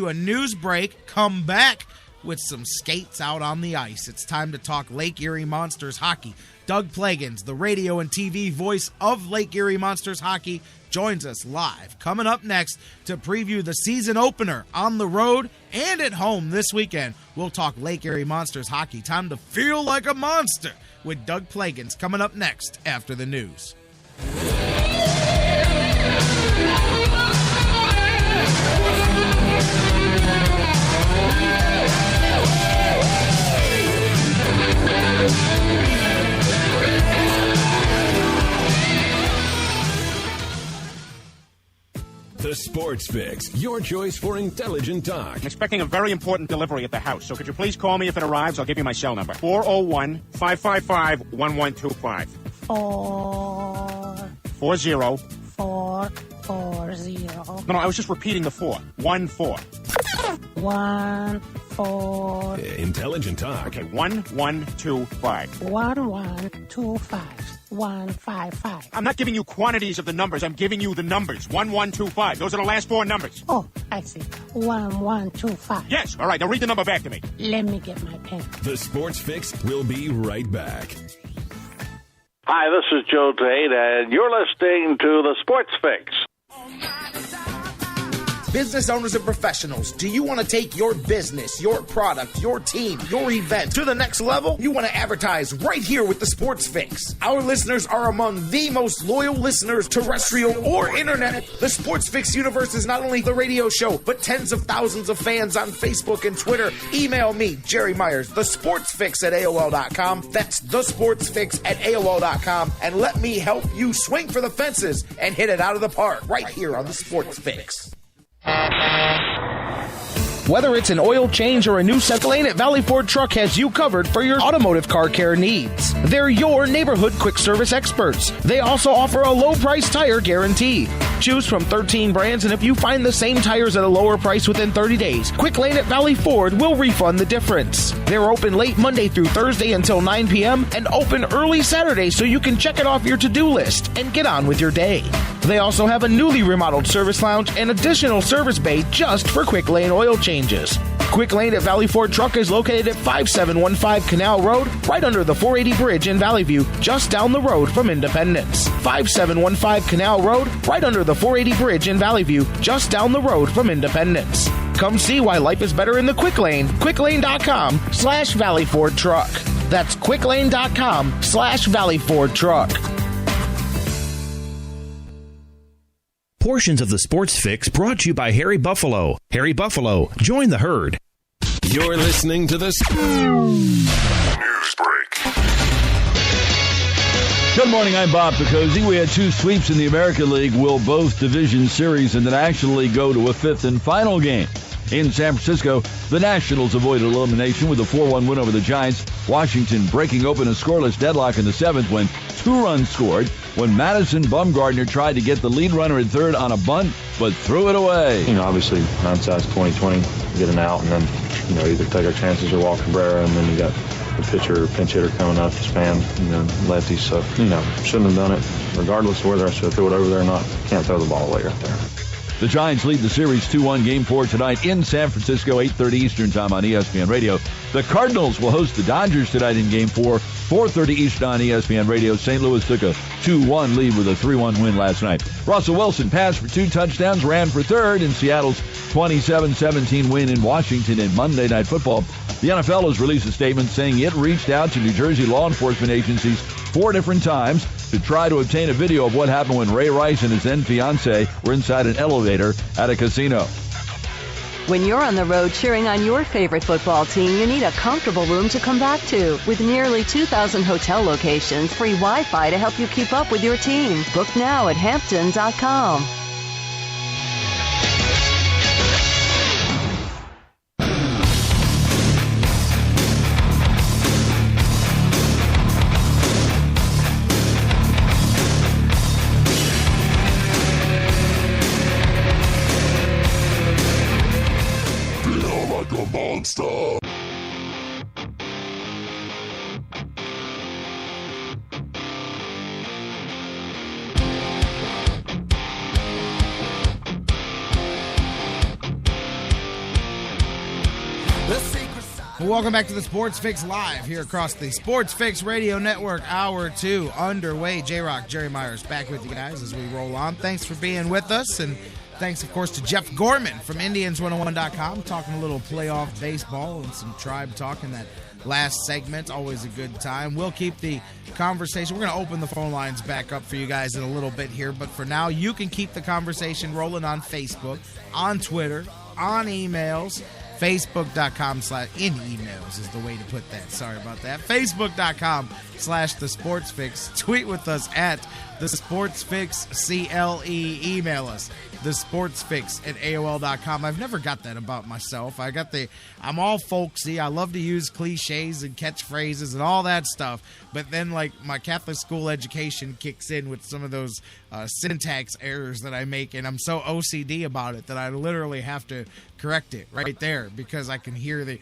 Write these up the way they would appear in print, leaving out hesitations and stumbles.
you a news break, come back with some skates out on the ice. It's time to talk Lake Erie Monsters hockey. Doug Plagens, the radio and TV voice of Lake Erie Monsters hockey, joins us live coming up next to preview the season opener on the road and at home this weekend. We'll talk Lake Erie Monsters hockey. Time to feel like a monster with Doug Plagens coming up next after the news. The Sports Fix, your choice for intelligent talk. I'm expecting a very important delivery at the house, so could you please call me if it arrives? I'll give you my cell number. 401-555-1125. 440. No, I was just repeating the 4. 1-4. 14. Intelligent talk. Okay, 1125. 1125. 155. I'm not giving you quantities of the numbers. I'm giving you the numbers. 1125. Those are the last 4 numbers. Oh, I see. 1125. Yes. All right. Now read the number back to me. Let me get my pen. The Sports Fix will be right back. Hi, this is Joe Tate, and you're listening to the Sports Fix. Business owners and professionals, do you want to take your business, your product, your team, your event to the next level? You want to advertise right here with the Sports Fix. Our listeners are among the most loyal listeners, terrestrial or internet. The Sports Fix universe is not only the radio show, but tens of thousands of fans on Facebook and Twitter. Email me, Jerry Myers, thesportsfix at AOL.com. That's thesportsfix at AOL.com. And let me help you swing for the fences and hit it out of the park right here on the Sports Fix. Whether it's an oil change or a new set, Lane at Valley Ford Truck has you covered for your automotive car care needs. They're your neighborhood quick service experts. They also offer a low price tire guarantee. Choose from 13 brands, and if you find the same tires at a lower price within 30 days, Quick Lane at Valley Ford will refund the difference. They're open late Monday through Thursday until 9 p.m. and open early Saturday so you can check it off your to-do list and get on with your day. They also have a newly remodeled service lounge and additional service bay just for Quick Lane oil changes. Quick Lane at Valley Ford Truck is located at 5715 Canal Road, right under the 480 Bridge in Valley View, just down the road from Independence. 5715 Canal Road, right under the 480 Bridge in Valley View, just down the road from Independence. Come see why life is better in the Quick Lane. QuickLane.com/Valley Ford Truck. That's QuickLane.com/Valley Ford Truck. Portions of the Sports Fix brought to you by Harry Buffalo. Harry Buffalo, join the herd. You're listening to the News Break. Good morning, I'm Bob Picozzi. We had 2 sweeps in the American League. Will both division series in the National League go to a 5th and final game? In San Francisco, the Nationals avoided elimination with a 4-1 win over the Giants. Washington breaking open a scoreless deadlock in the 7th when 2 runs scored when Madison Bumgarner tried to get the lead runner at third on a bunt, but threw it away. Obviously, hindsight's 20/20. Get an out and then, either take our chances or walk Cabrera, and then you got the pitcher, pinch hitter coming up, Span, lefty. So, shouldn't have done it. Regardless of whether I should throw it over there or not, can't throw the ball away right there. The Giants lead the series 2-1 Game 4 tonight in San Francisco, 8:30 Eastern Time on ESPN Radio. The Cardinals will host the Dodgers tonight in Game 4, 4:30 Eastern on ESPN Radio. St. Louis took a 2-1 lead with a 3-1 win last night. Russell Wilson passed for 2 touchdowns, ran for third in Seattle's 27-17 win in Washington in Monday Night Football. The NFL has released a statement saying it reached out to New Jersey law enforcement agencies 4 different times to try to obtain a video of what happened when Ray Rice and his then-fiancée were inside an elevator at a casino. When you're on the road cheering on your favorite football team, you need a comfortable room to come back to. With nearly 2,000 hotel locations, free Wi-Fi to help you keep up with your team. Book now at Hamptons.com. Monster. Well, welcome back to the Sports Fix Live here across the Sports Fix Radio Network. Hour 2 underway. J-Rock, Jerry Myers back with you guys as we roll on. Thanks for being with us, and thanks, of course, to Jeff Gorman from Indians101.com, talking a little playoff baseball and some tribe talk in that last segment. Always a good time. We'll keep the conversation. We're going to open the phone lines back up for you guys in a little bit here, but for now, you can keep the conversation rolling on Facebook, on Twitter, on emails. Facebook.com/in emails is the way to put that. Sorry about that. Facebook.com/The Sports Fix. Tweet with us at The Sports Fix CLE. Email us thesportsfix@AOL.com. I've never got that about myself. I'm all folksy. I love to use cliches and catchphrases and all that stuff. But then, like, my Catholic school education kicks in with some of those syntax errors that I make, and I'm so OCD about it that I literally have to correct it right there because I can hear the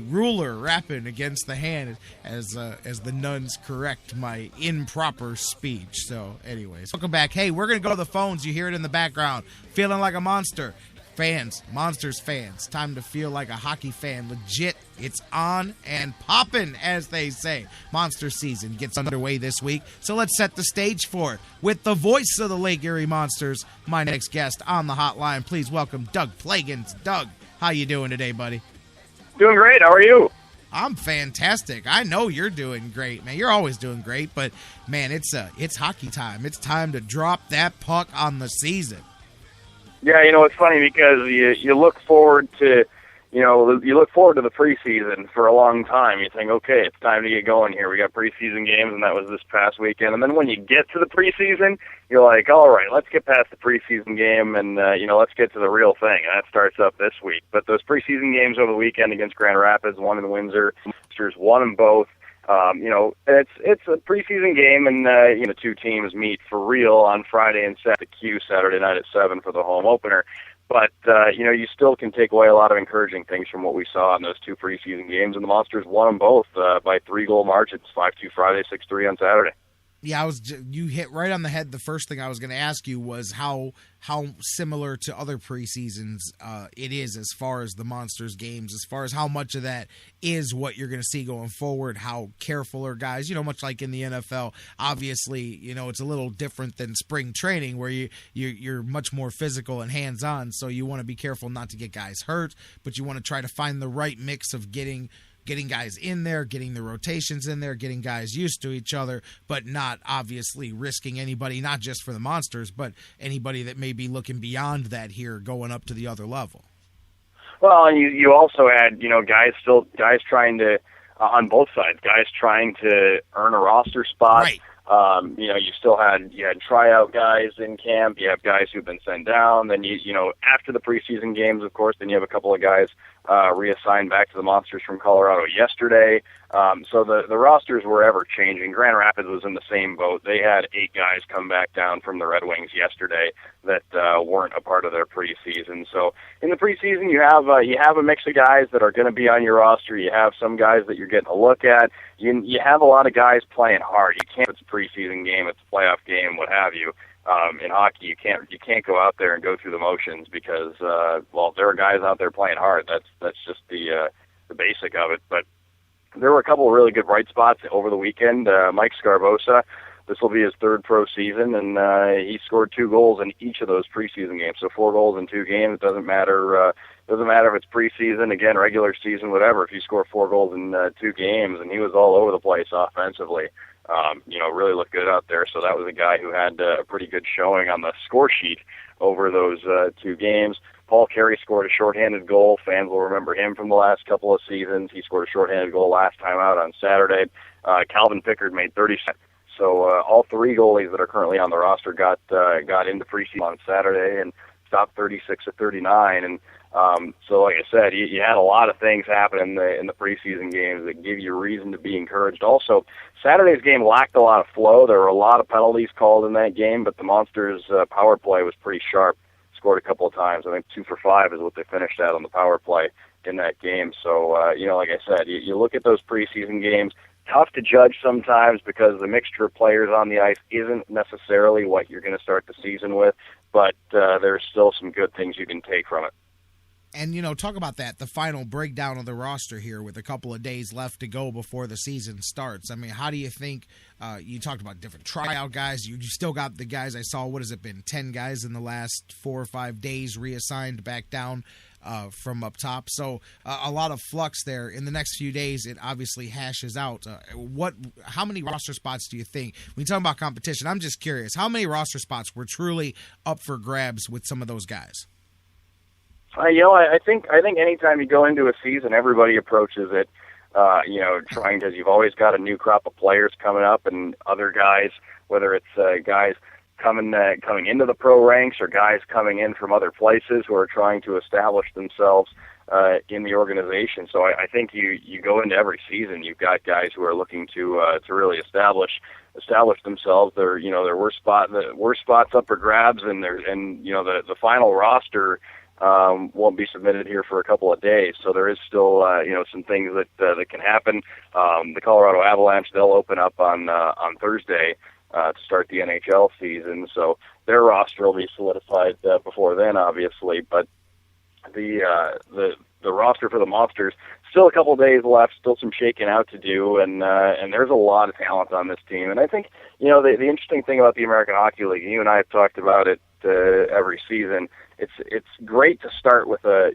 ruler rapping against the hand as the nuns correct my improper speech. So, anyways, welcome back. Hey, we're gonna go to the phones. You hear it in the background. Feeling like a monster. Fans, Monsters fans, time to feel like a hockey fan. Legit, it's on and poppin', as they say. Monster season gets underway this week, so let's set the stage for it. With the voice of the Lake Erie Monsters, my next guest on the hotline, please welcome Doug Plagens. Doug, how you doing today, buddy? Doing great. How are you? I'm fantastic. I know you're doing great, man. You're always doing great, but, man, it's hockey time. It's time to drop that puck on the season. Yeah, it's funny because you look forward to, you look forward to the preseason for a long time. You think, okay, it's time to get going here. We got preseason games, and that was this past weekend. And then when you get to the preseason, you're like, all right, let's get past the preseason game and, let's get to the real thing. And that starts up this week. But those preseason games over the weekend against Grand Rapids, one in Windsor, Monsters, won them both. It's a preseason game, and two teams meet for real on Friday and Saturday night at 7 for the home opener. But you still can take away a lot of encouraging things from what we saw in those two preseason games, and the Monsters won them both by 3-goal margins: 5-2 Friday, 6-3 on Saturday. Yeah, you hit right on the head. The first thing I was going to ask you was how similar to other preseasons it is as far as the Monsters games, as far as how much of that is what you're going to see going forward, how careful are guys, much like in the NFL. Obviously, it's a little different than spring training where you're much more physical and hands-on, so you want to be careful not to get guys hurt, but you want to try to find the right mix of getting guys in there, getting the rotations in there, getting guys used to each other, but not obviously risking anybody, not just for the Monsters, but anybody that may be looking beyond that here going up to the other level. Well, and you also had, guys trying to, on both sides, guys trying to earn a roster spot. Right. You had tryout guys in camp. You have guys who've been sent down. Then after the preseason games, of course, then you have a couple of guys reassigned back to the Monsters from Colorado yesterday. So the rosters were ever changing. Grand Rapids was in the same boat. They had 8 guys come back down from the Red Wings yesterday that weren't a part of their preseason. So in the preseason, you have a mix of guys that are going to be on your roster. You have some guys that you're getting a look at. You have a lot of guys playing hard. You can't. It's a preseason game. It's a playoff game. What have you. In hockey, you can't go out there and go through the motions because there are guys out there playing hard. That's just the basic of it. But there were a couple of really good bright spots over the weekend. Mike Scarbosa, this will be his 3rd pro season, and he scored 2 goals in each of those preseason games. So 4 goals in 2 games. It doesn't matter. Doesn't matter if it's preseason, again, regular season, whatever. If you score 4 goals in 2 games, and he was all over the place offensively. Really looked good out there. So that was a guy who had a pretty good showing on the score sheet over those 2 games. Paul Carey scored a shorthanded goal. Fans will remember him from the last couple of seasons. He scored a shorthanded goal last time out on Saturday. Calvin Pickard made 30 cents. So all 3 goalies that are currently on the roster got into preseason on Saturday and stopped 36 of 39. And so, like I said, you had a lot of things happen in the preseason games that give you reason to be encouraged. Also, Saturday's game lacked a lot of flow. There were a lot of penalties called in that game, but the Monsters' power play was pretty sharp. Scored a couple of times. I think 2 for 5 is what they finished at on the power play in that game. So, like I said, you look at those preseason games, tough to judge sometimes because the mixture of players on the ice isn't necessarily what you're going to start the season with, but there's still some good things you can take from it. And, talk about that, the final breakdown of the roster here with a couple of days left to go before the season starts. I mean, how do you think, you talked about different tryout guys. You still got the guys I saw, what has it been, 10 guys in the last 4 or 5 days reassigned back down from up top. So a lot of flux there. In the next few days, it obviously hashes out. How many roster spots do you think, when you talk about competition, I'm just curious, how many roster spots were truly up for grabs with some of those guys? I think anytime you go into a season, everybody approaches it, trying to. You've always got a new crop of players coming up, and other guys, whether it's guys coming into the pro ranks or guys coming in from other places who are trying to establish themselves in the organization. So I think you go into every season, you've got guys who are looking to really establish themselves. There were spots up for grabs, and the final roster won't be submitted here for a couple of days. So there is still, some things that can happen. The Colorado Avalanche, they'll open up on Thursday to start the NHL season. So their roster will be solidified before then, obviously. But the roster for the Monsters, still a couple of days left, still some shaking out to do, and there's a lot of talent on this team. And I think, the interesting thing about the American Hockey League, you and I have talked about it every season. It's great to start with the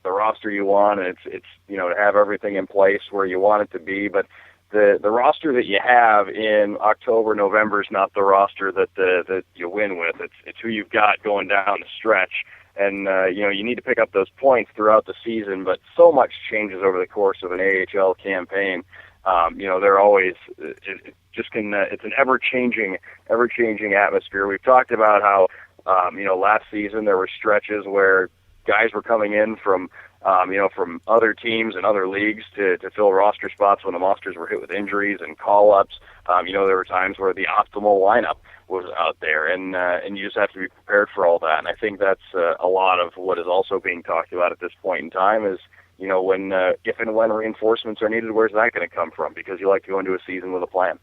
roster you want, and it's to have everything in place where you want it to be. But the roster that you have in October, November is not the roster that you win with. It's who you've got going down the stretch, and you need to pick up those points throughout the season. But so much changes over the course of an AHL campaign. They're always it's an ever changing atmosphere. We've talked about how last season there were stretches where guys were coming in from other teams and other leagues to fill roster spots when the Monsters were hit with injuries and call-ups. There were times where the optimal lineup was out there, and you just have to be prepared for all that. And I think that's a lot of what is also being talked about at this point in time is, when if and when reinforcements are needed, where's that going to come from? Because you like to go into a season with a plan.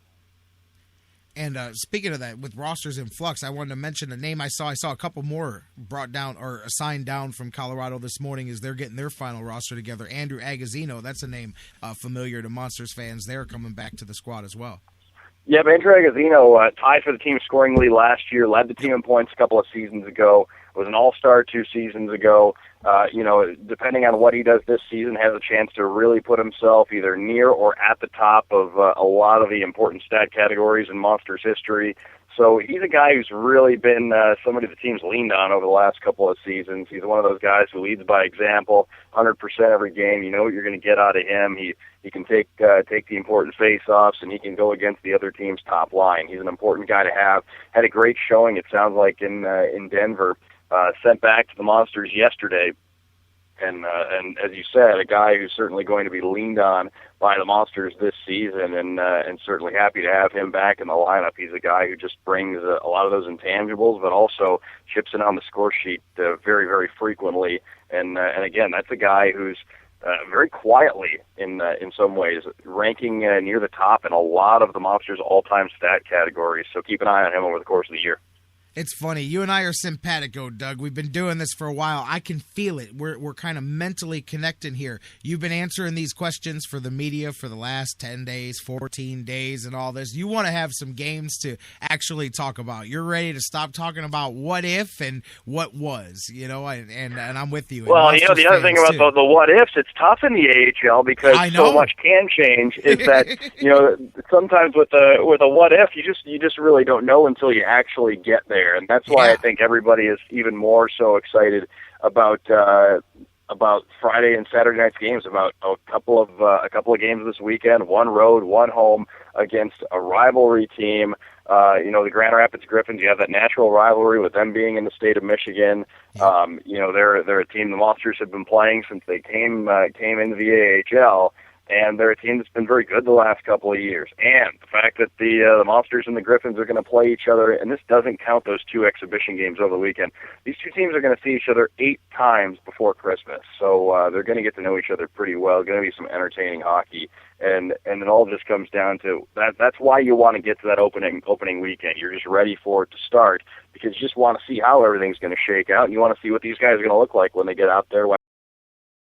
And speaking of that, with rosters in flux, I wanted to mention a name I saw. I saw a couple more brought down or assigned down from Colorado this morning as they're getting their final roster together. Andrew Agozzino, that's a name familiar to Monsters fans. They're coming back to the squad as well. Yeah, Andrew Agozzino tied for the team scoring lead last year, led the team in points a couple of seasons ago, was an all-star 2 seasons ago. Depending on what he does this season, has a chance to really put himself either near or at the top of a lot of the important stat categories in Monsters history. So he's a guy who's really been somebody the team's leaned on over the last couple of seasons. He's one of those guys who leads by example, 100% every game. You know what you're going to get out of him. He can take the important face-offs, and he can go against the other team's top line. He's an important guy to have. Had a great showing, it sounds like, in Denver. Sent back to the Monsters yesterday. And as you said, a guy who's certainly going to be leaned on by the Monsters this season, and certainly happy to have him back in the lineup. He's a guy who just brings a lot of those intangibles, but also chips in on the score sheet very, very frequently. And again, that's a guy who's very quietly, in some ways, ranking near the top in a lot of the Monsters' all-time stat categories. So keep an eye on him over the course of the year. It's funny. You and I are simpatico, Doug. We've been doing this for a while. I can feel it. We're kind of mentally connecting here. You've been answering these questions for the media for the last 10 days, 14 days, and all this. You want to have some games to actually talk about. You're ready to stop talking about what if and what was, and I'm with you. Well, the other thing about the what ifs, it's tough in the AHL because so much can change. Is that sometimes with a what if, you just really don't know until you actually get there. And that's why I think everybody is even more so excited about Friday and Saturday night's games, about a couple of games this weekend, one road, one home against a rivalry team. The Grand Rapids Griffins, you have that natural rivalry with them being in the state of Michigan. They're a team the Monsters have been playing since they came into the AHL. and they're a team that's been very good the last couple of years. And the fact that the Monsters and the Griffins are going to play each other, and this doesn't count those 2 exhibition games over the weekend, these 2 teams are going to see each other 8 times before Christmas. So they're going to get to know each other pretty well. It's going to be some entertaining hockey. And it all just comes down to that. That's why you want to get to that opening weekend. You're just ready for it to start because you just want to see how everything's going to shake out, and you want to see what these guys are going to look like when they get out there.